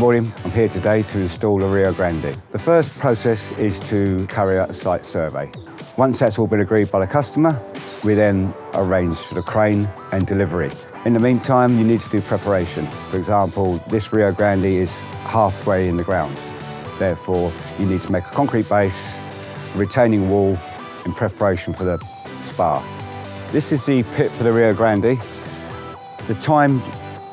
morning. I'm here today to install a Rio Grande. The first process is to carry out a site survey. Once that's all been agreed by the customer, we then arrange for the crane and delivery. In the meantime, you need to do preparation. For example, this Rio Grande is halfway in the ground. Therefore, you need to make a concrete base, a retaining wall in preparation for the spa. This is the pit for the Rio Grande. The time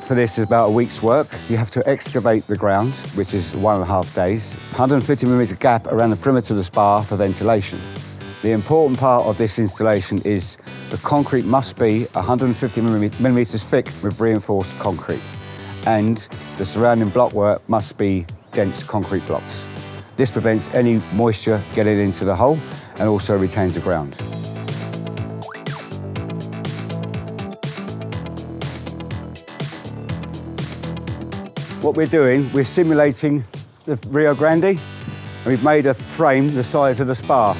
for this is about a week's work. You have to excavate the ground, which is 1.5 days. 150mm gap around the perimeter of the spa for ventilation. The important part of this installation is the concrete must be 150mm thick with reinforced concrete, and the surrounding blockwork must be dense concrete blocks. This prevents any moisture getting into the hole and also retains the ground. What we're doing, we're simulating the Rio Grande, and we've made a frame the size of the spa.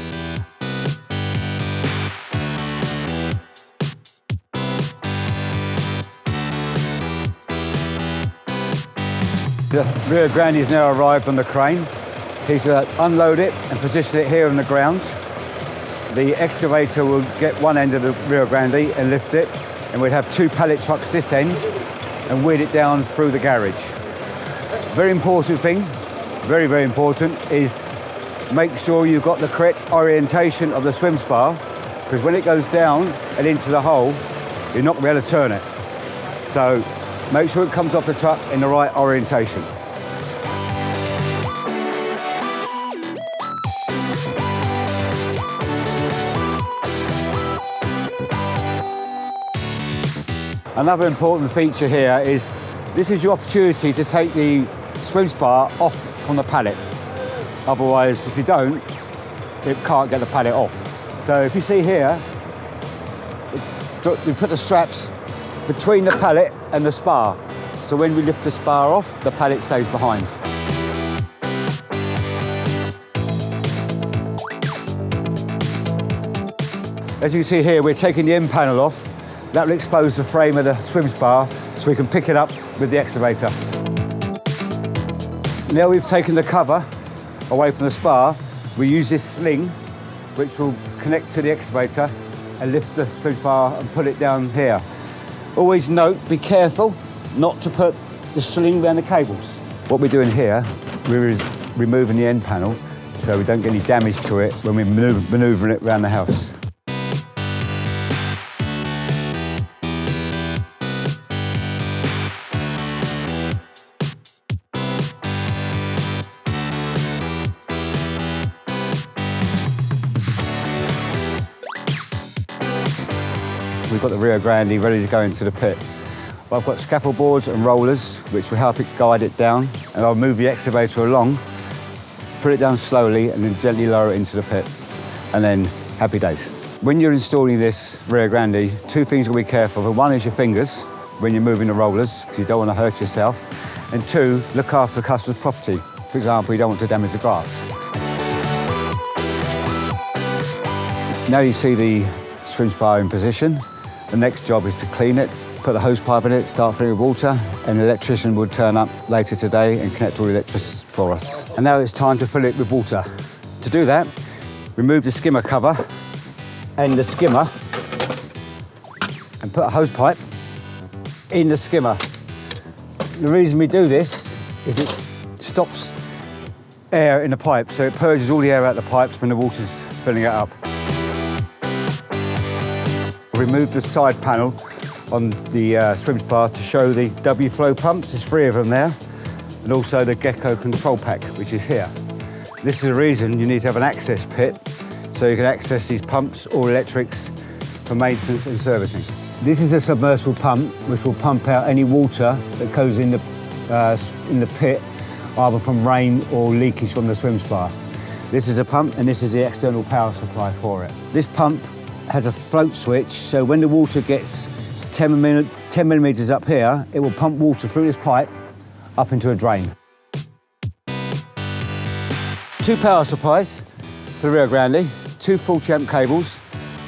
The Rio Grande has now arrived on the crane. He's unload it and position it here on the ground. The excavator will get one end of the Rio Grande and lift it, and we'd have 2 pallet trucks this end and wheel it down through the garage. Very important thing, very, very important, is make sure you've got the correct orientation of the swim spa, because when it goes down and into the hole, you're not going to be able to turn it. So make sure it comes off the truck in the right orientation. Another important feature here is this is your opportunity to take the swim spa off from the pallet. Otherwise, if you don't, it can't get the pallet off. So if you see here, we put the straps between the pallet and the spa. So when we lift the spa off, the pallet stays behind. As you can see here, we're taking the end panel off. That will expose the frame of the swim spa so we can pick it up with the excavator. Now we've taken the cover away from the spa, we use this sling which will connect to the excavator and lift the swim spa and put it down here. Always note, be careful not to put the string around the cables. What we're doing here, we're removing the end panel so we don't get any damage to it when we're manoeuvring it around the house. We've got the Rio Grande ready to go into the pit. Well, I've got scaffold boards and rollers which will help it guide it down, and I'll move the excavator along, put it down slowly and then gently lower it into the pit, and then happy days. When you're installing this Rio Grande, 2 things to be careful of. One is your fingers when you're moving the rollers, because you don't want to hurt yourself, and 2, look after the customer's property. For example, you don't want to damage the grass. Now you see the swim spa in position. The next job is to clean it, put the hose pipe in it, start filling with water, and the electrician will turn up later today and connect all the electricity for us. And now it's time to fill it with water. To do that, remove the skimmer cover and the skimmer and put a hose pipe in the skimmer. The reason we do this is it stops air in the pipe, so it purges all the air out of the pipes when the water's filling it up. Remove the side panel on the swim spa to show the W flow pumps. There's 3 of them there, and also the Gecko control pack, which is here. This is the reason you need to have an access pit so you can access these pumps or electrics for maintenance and servicing. This is a submersible pump which will pump out any water that goes in the pit, either from rain or leakage from the swim spa. This is a pump, and this is the external power supply for it. This pump has a float switch, so when the water gets 10 millimetres up here, it will pump water through this pipe up into a drain. 2 power supplies for the Rio Grande, 2 40-amp cables,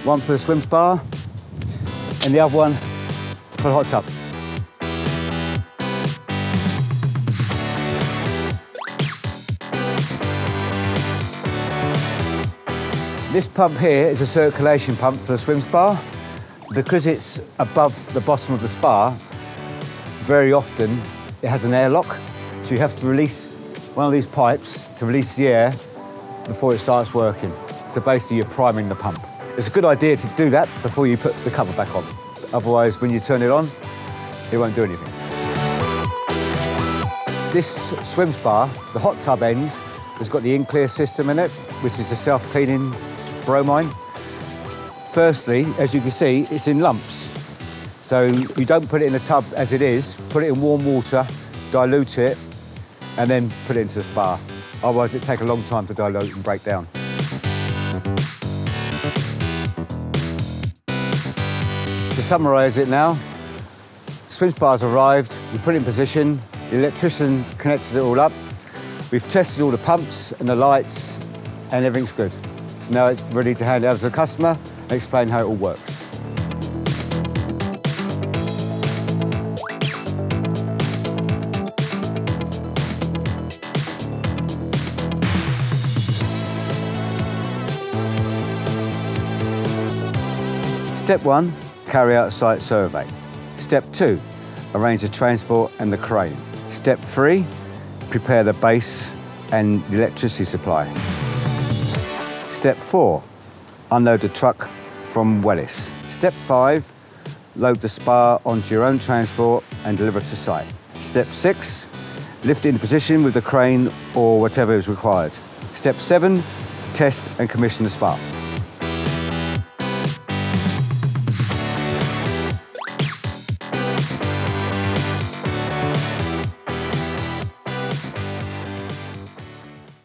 one for the swim spa and the other one for the hot tub. This pump here is a circulation pump for the swim spa. Because it's above the bottom of the spa, very often it has an airlock, so you have to release one of these pipes to release the air before it starts working. So basically you're priming the pump. It's a good idea to do that before you put the cover back on. Otherwise, when you turn it on, it won't do anything. This swim spa, the hot tub ends, has got the in-clear system in it, which is a self-cleaning bromine. Firstly, as you can see, it's in lumps. So you don't put it in a tub as it is, put it in warm water, dilute it, and then put it into the spa. Otherwise, it'd take a long time to dilute and break down. To summarise it now, swim spa's arrived, we put it in position, the electrician connected it all up, we've tested all the pumps and the lights, and everything's good. So now it's ready to hand it over to the customer and explain how it all works. Step 1, carry out a site survey. Step 2, arrange the transport and the crane. Step 3, prepare the base and the electricity supply. Step 4, unload the truck from Wellis. Step 5, load the spa onto your own transport and deliver to site. Step 6, lift it into position with the crane or whatever is required. Step 7, test and commission the spa.